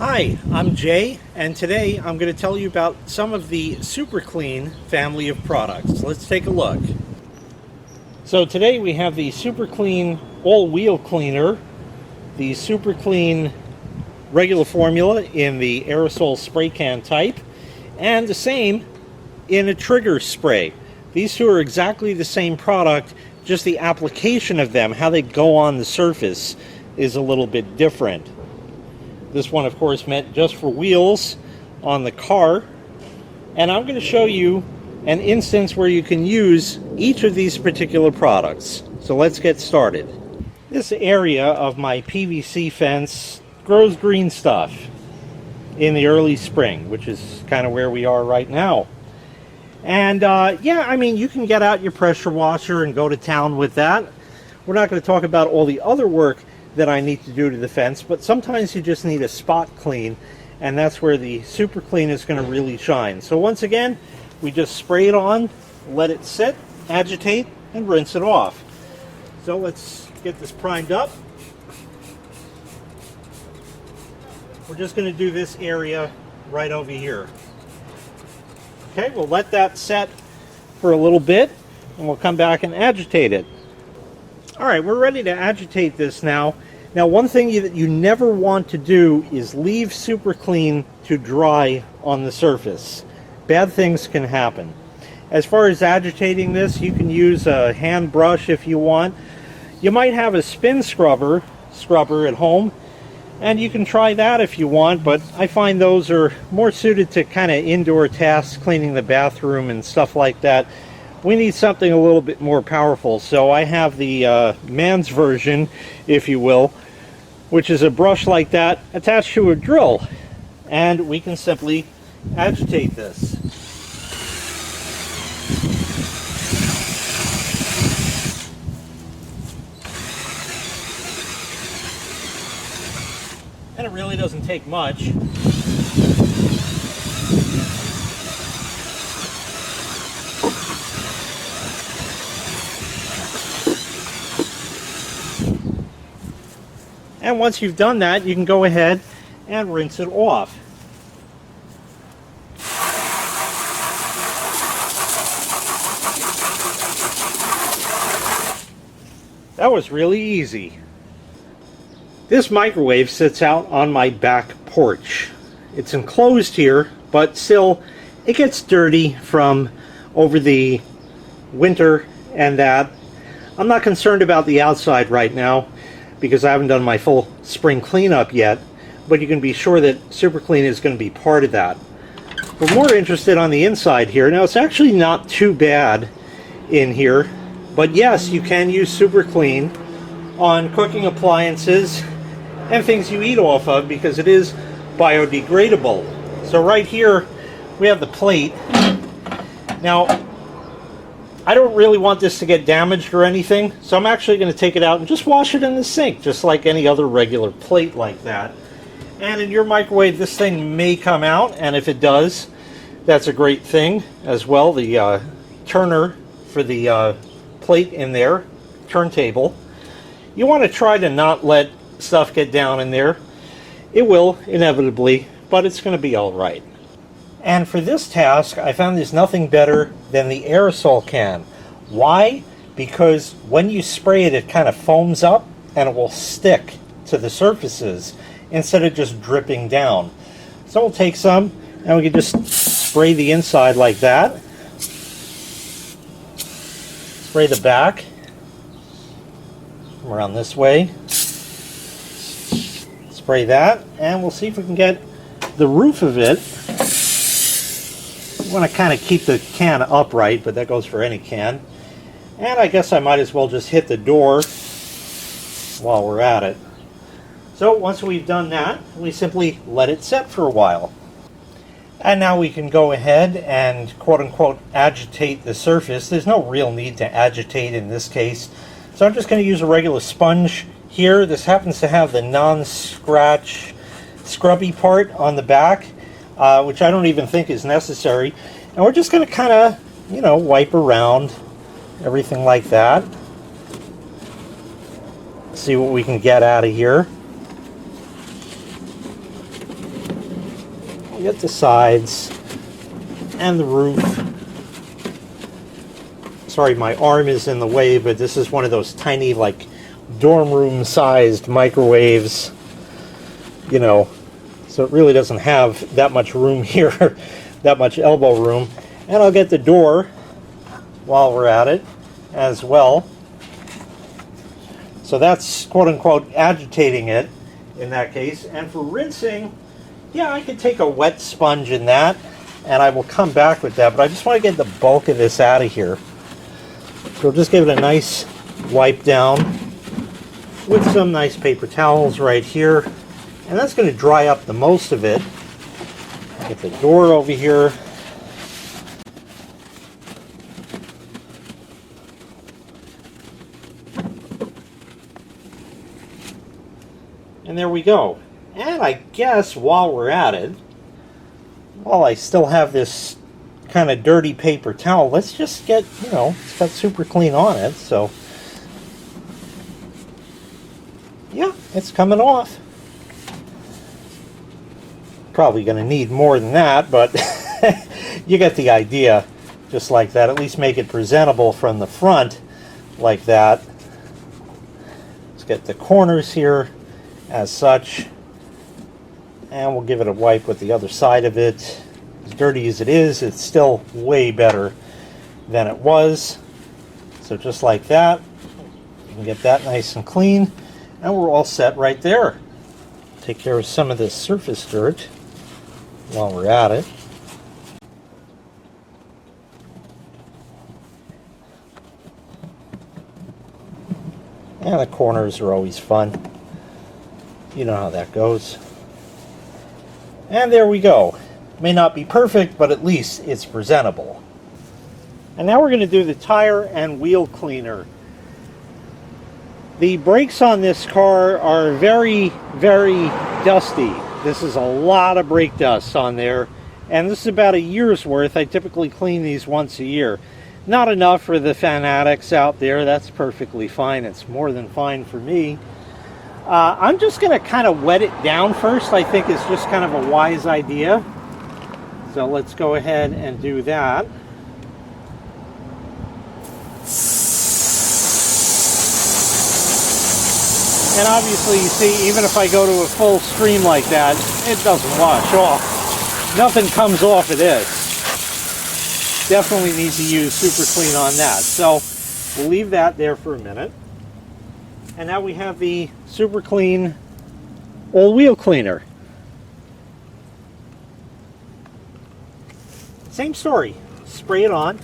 Hi, I'm Jay, and today I'm going to tell you about some of the Super Clean family of products. Let's take a look. So today we have the Super Clean all-wheel cleaner, the Super Clean regular formula in the aerosol spray can type, and the same in a trigger spray. These two are exactly the same product, just the application of them, how they go on the surface, is a little bit different. This one, of course, meant just for wheels on the car. And I'm going to show you an instance where you can use each of these particular products. So let's get started. This area of my PVC fence grows green stuff in the early spring, which is kind of where we are right now. And yeah, I mean, you can get out your pressure washer and go to town with that. We're not going to talk about all the other work that I need to do to the fence, but sometimes you just need a spot clean, and that's where the Super Clean is going to really shine. So once again, we just spray it on, let it sit, agitate, and rinse it off. So let's get this primed up. We're just going to do this area right over here. Okay, we'll let that set for a little bit, and we'll come back and agitate it. All right, we're ready to agitate this now. Now, one thing that you never want to do is leave Super Clean to dry on the surface. Bad things can happen. As far as agitating this, you can use a hand brush if you want. You might have a spin scrubber at home, and you can try that if you want, but I find those are more suited to kind of indoor tasks, cleaning the bathroom and stuff like that. We need something a little bit more powerful, so I have the man's version, if you will, which is a brush like that attached to a drill, and we can simply agitate this. And it really doesn't take much. And once you've done that, you can go ahead and rinse it off. That was really easy. This microwave sits out on my back porch. It's enclosed here, but still it gets dirty from over the winter and that. I'm not concerned about the outside right now, because I haven't done my full spring cleanup yet, but you can be sure that Super Clean is going to be part of that. We're more interested on the inside here. Now, it's actually not too bad in here, but yes, you can use Super Clean on cooking appliances and things you eat off of, because it is biodegradable. So right here, we have the plate. Now, I don't really want this to get damaged or anything, so I'm actually going to take it out and just wash it in the sink, just like any other regular plate like that. And in your microwave, this thing may come out, and if it does, that's a great thing as well. The turner for the plate in there, turntable. You want to try to not let stuff get down in there. It will, inevitably, but it's going to be all right. And for this task, I found there's nothing better than the aerosol can. Why? Because when you spray it, it kind of foams up and it will stick to the surfaces instead of just dripping down. So we'll take some and we can just spray the inside like that. Spray the back. Come around this way. Spray that, and we'll see if we can get the roof of it. You want to kind of keep the can upright, but that goes for any can. And I guess I might as well just hit the door while we're at it. So once we've done that, we simply let it set for a while. And now we can go ahead and quote-unquote agitate the surface. There's no real need to agitate in this case. So I'm just going to use a regular sponge here. This happens to have the non-scratch scrubby part on the back, which I don't even think is necessary. And we're just going to kind of, you know, wipe around everything like that. See what we can get out of here. get the sides and the roof. Sorry, my arm is in the way, but this is one of those tiny, like, dorm room sized microwaves, you know, so it really doesn't have that much room here, that much elbow room. And I'll get the door while we're at it as well. So that's quote unquote agitating it in that case. And for rinsing, yeah, I could take a wet sponge in that and I will come back with that, but I just want to get the bulk of this out of here. So just give it a nice wipe down with some nice paper towels right here. And that's going to dry up the most of it. Get the door over here. And there we go. And I guess while we're at it, while I still have this kind of dirty paper towel, let's just get, you know, it's got super clean on it, so yeah, it's coming off. Probably going to need more than that, but you get the idea. Just like that, at least make it presentable from the front like that. Let's get the corners here as such, and we'll give it a wipe with the other side of it. As dirty as it is, it's still way better than it was. So just like that, you can get that nice and clean, and we're all set right there. Take care of some of this surface dirt while we're at it. And the corners are always fun. You know how that goes. And there we go. May not be perfect, but at least it's presentable. And now we're going to do the tire and wheel cleaner. The brakes on this car are very, very dusty. This is a lot of brake dust on there. And this is about a year's worth. I typically clean these once a year. Not enough for the fanatics out there. That's perfectly fine. It's more than fine for me. I'm just going to kind of wet it down first. I think it's just kind of a wise idea. So let's go ahead and do that. And obviously, you see, even if I go to a full stream like that, it doesn't wash off. Nothing comes off of this. Definitely need to use super clean on that. So we'll leave that there for a minute. And now we have the super clean old wheel cleaner. Same story. Spray it on.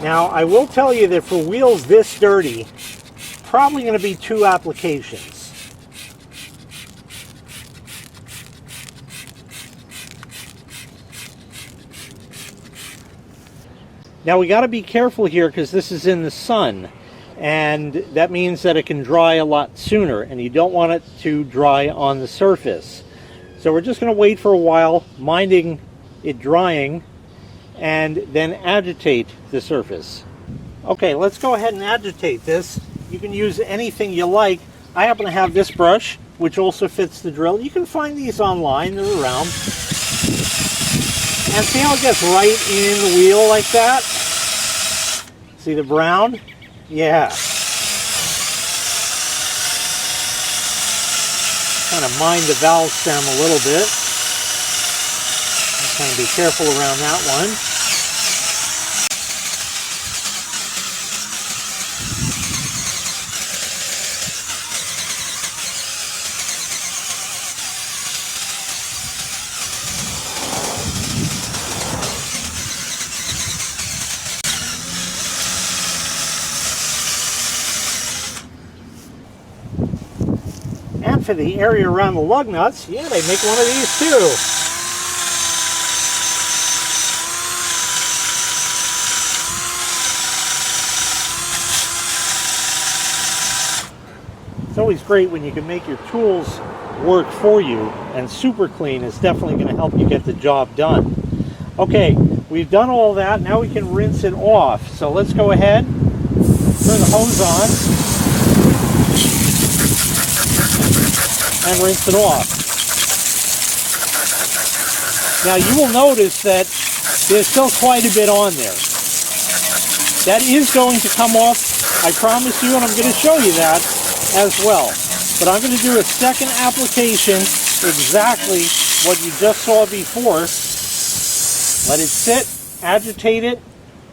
Now, I will tell you that for wheels this dirty, probably going to be 2 applications. Now we got to be careful here because this is in the sun, and that means that it can dry a lot sooner, and you don't want it to dry on the surface. So we're just going to wait for a while, minding it drying, and then agitate the surface. Okay, let's go ahead and agitate this. You can use anything you like. I happen to have this brush, which also fits the drill. You can find these online, they're around. And see how it gets right in the wheel like that? See the brown? Yeah. Kind of mind the valve stem a little bit. Just kind of be careful around that one. And for the area around the lug nuts, yeah, they make one of these too. It's always great when you can make your tools work for you, and super clean is definitely going to help you get the job done. Okay, we've done all that. Now we can rinse it off. So let's go ahead, turn the hose on, and rinse it off. Now you will notice that there's still quite a bit on there. That is going to come off, I promise you, and I'm going to show you that as well. But I'm going to do a second application, exactly what you just saw before. Let it sit, agitate it,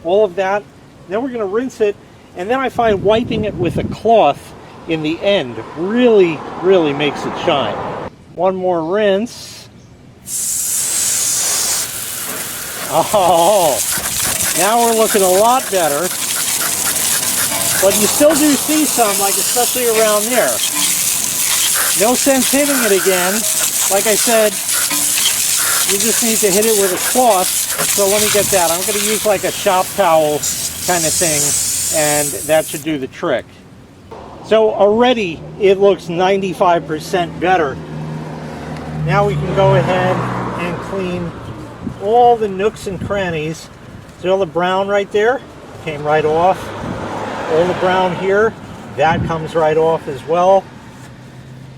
all of that. Then we're going to rinse it, and then I find wiping it with a cloth in the end really, really makes it shine. One more rinse. Oh, now we're looking a lot better. But you still do see some, like especially around there. No sense hitting it again. Like I said, you just need to hit it with a cloth. So let me get that. I'm going to use like a shop towel kind of thing, and that should do the trick. So already it looks 95% better. Now we can go ahead and clean all the nooks and crannies. See all the brown right there? Came right off. All the brown here, that comes right off as well.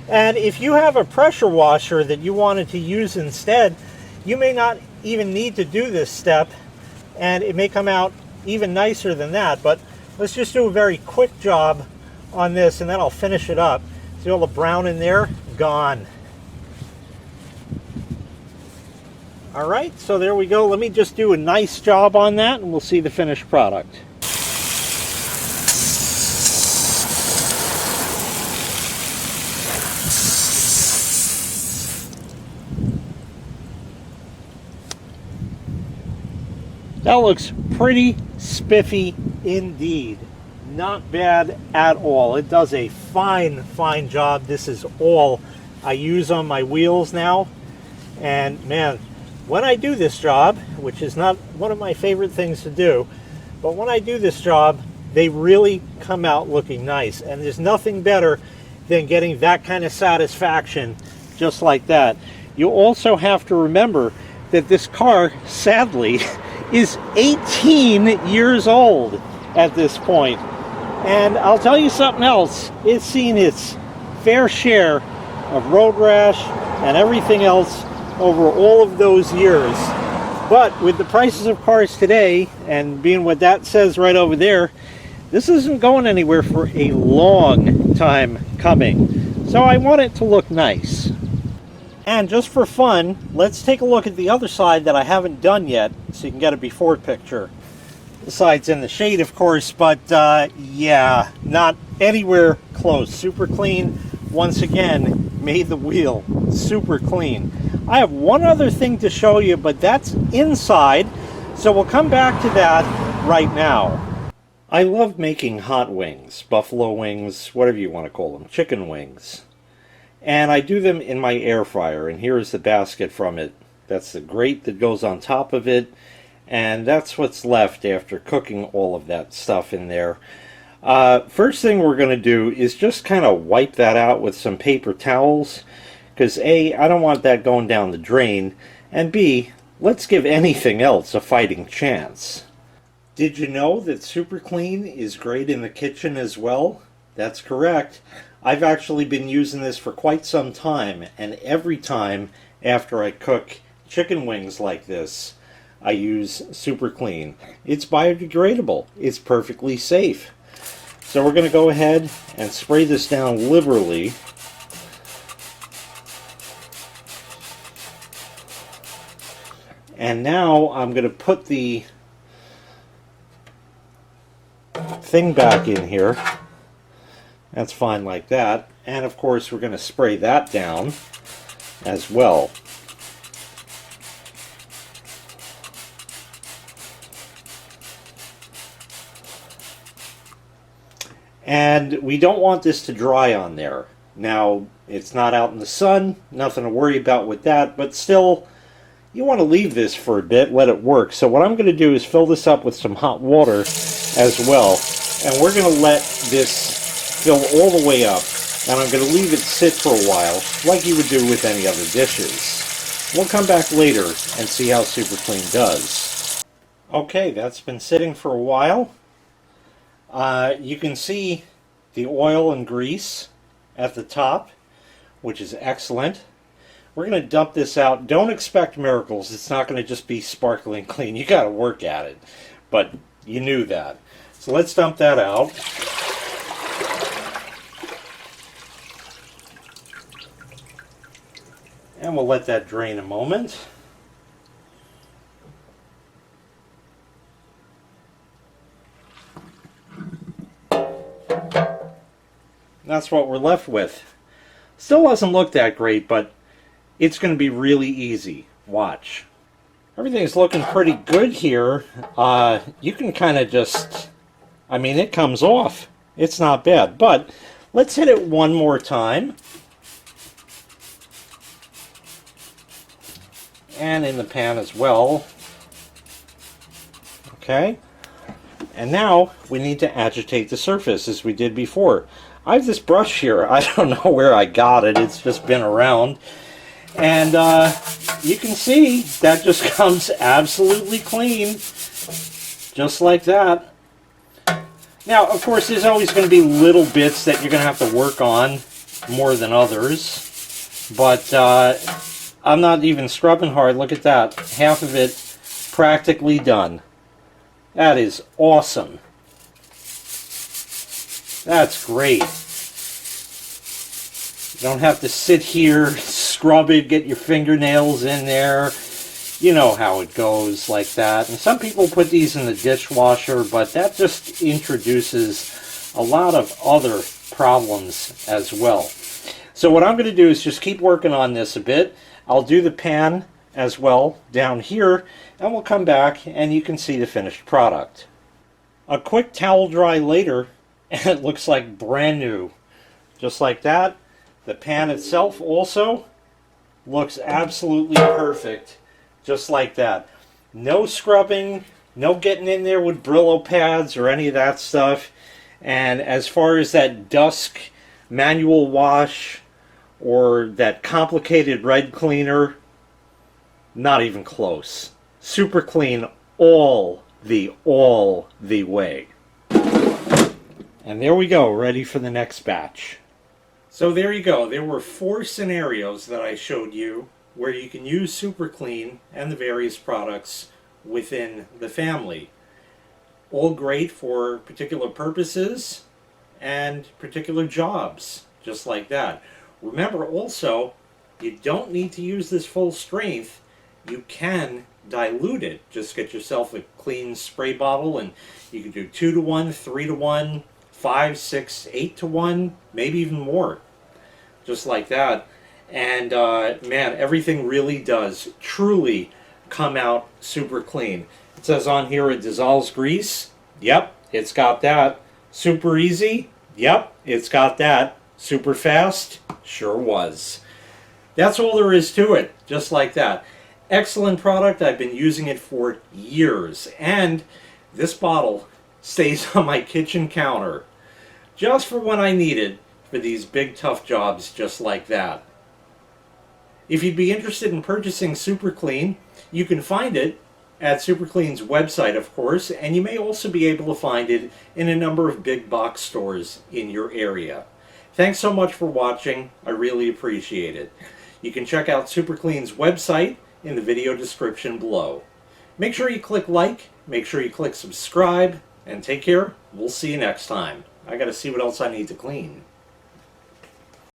And if you have a pressure washer that you wanted to use instead, you may not even need to do this step, and it may come out even nicer than that. But let's just do a very quick job on this, and then I'll finish it up. See all the brown in there? Gone. All right, so there we go. Let me just do a nice job on that, and we'll see the finished product. That looks pretty spiffy indeed. Not bad at all. It does a fine, fine job. This is all I use on my wheels now. And man, when I do this job, which is not one of my favorite things to do, but when I do this job, they really come out looking nice. And there's nothing better than getting that kind of satisfaction just like that. You also have to remember that this car, sadly, is 18 years old at this point. And I'll tell you something else, it's seen its fair share of road rash and everything else over all of those years. But with the prices of cars today, and being what that says right over there, this isn't going anywhere for a long time coming. So I want it to look nice. And just for fun, let's take a look at the other side that I haven't done yet, so you can get a before picture. The side's in the shade, of course, but yeah, not anywhere close. Super clean. Once again, made the wheel super clean. I have one other thing to show you, but that's inside, so we'll come back to that right now. I love making hot wings, buffalo wings, whatever you want to call them, chicken wings. And I do them in my air fryer, and here is the basket from it. That's the grate that goes on top of it, and that's what's left after cooking all of that stuff in there. First thing we're going to do is just kind of wipe that out with some paper towels, because A, I don't want that going down the drain, and B, let's give anything else a fighting chance. Did you know that Super Clean is great in the kitchen as well? That's correct. I've actually been using this for quite some time, and every time after I cook chicken wings like this, I use Super Clean. It's biodegradable. It's perfectly safe. So we're going to go ahead and spray this down liberally. And now I'm going to put the thing back in here. That's fine like that. And of course we're going to spray that down as well. And we don't want this to dry on there. Now, it's not out in the sun, nothing to worry about with that, but still, you want to leave this for a bit, let it work. So what I'm going to do is fill this up with some hot water as well, and we're going to let this fill all the way up, and I'm going to leave it sit for a while, like you would do with any other dishes. We'll come back later and see how Super Clean does. Okay, that's been sitting for a while. You can see the oil and grease at the top, which is excellent. We're going to dump this out. Don't expect miracles. It's not going to just be sparkling clean. You got to work at it. But you knew that. So let's dump that out. And we'll let that drain a moment. That's what we're left with. Still doesn't look that great, but it's going to be really easy. Watch. Everything's looking pretty good here. You can kind of just, I mean, it comes off. It's not bad, but let's hit it one more time. And in the pan as well. Okay. And now we need to agitate the surface as we did before. I have this brush here. I don't know where I got it. It's just been around. And you can see that just comes absolutely clean. Just like that. Now, of course, there's always going to be little bits that you're going to have to work on more than others. But I'm not even scrubbing hard. Look at that. Half of it practically done. That is awesome. That's great. You don't have to sit here, scrub it, get your fingernails in there. You know how it goes like that. And some people put these in the dishwasher, but that just introduces a lot of other problems as well. So what I'm going to do is just keep working on this a bit. I'll do the pan as well down here, and we'll come back and you can see the finished product. A quick towel dry later, and it looks like brand new. Just like that. The pan itself also looks absolutely perfect. Just like that. No scrubbing, no getting in there with Brillo pads or any of that stuff. And as far as that dusk manual wash or that complicated red cleaner, not even close. Super clean all the way. And there we go, ready for the next batch. So there you go. There were 4 scenarios that I showed you where you can use Super Clean and the various products within the family. All great for particular purposes and particular jobs, just like that. Remember also, you don't need to use this full strength. You can dilute it. Just get yourself a clean spray bottle and you can do 2 to 1, 3 to 1, 5, 6, 8 to 1, maybe even more. Just like that. And man, everything really does truly come out super clean. It says on here it dissolves grease. Yep, it's got that. Super easy. Yep, it's got that. Super fast. Sure was. That's all there is to it. Just like that. Excellent product. I've been using it for years. And this bottle stays on my kitchen counter just for when I need it for these big tough jobs just like that. If you'd be interested in purchasing Super Clean, you can find it at Super Clean's website, of course, and you may also be able to find it in a number of big box stores in your area. Thanks so much for watching. I really appreciate it. You can check out Super Clean's website in the video description below. Make sure you click like, make sure you click subscribe, and take care. We'll see you next time. I gotta see what else I need to clean.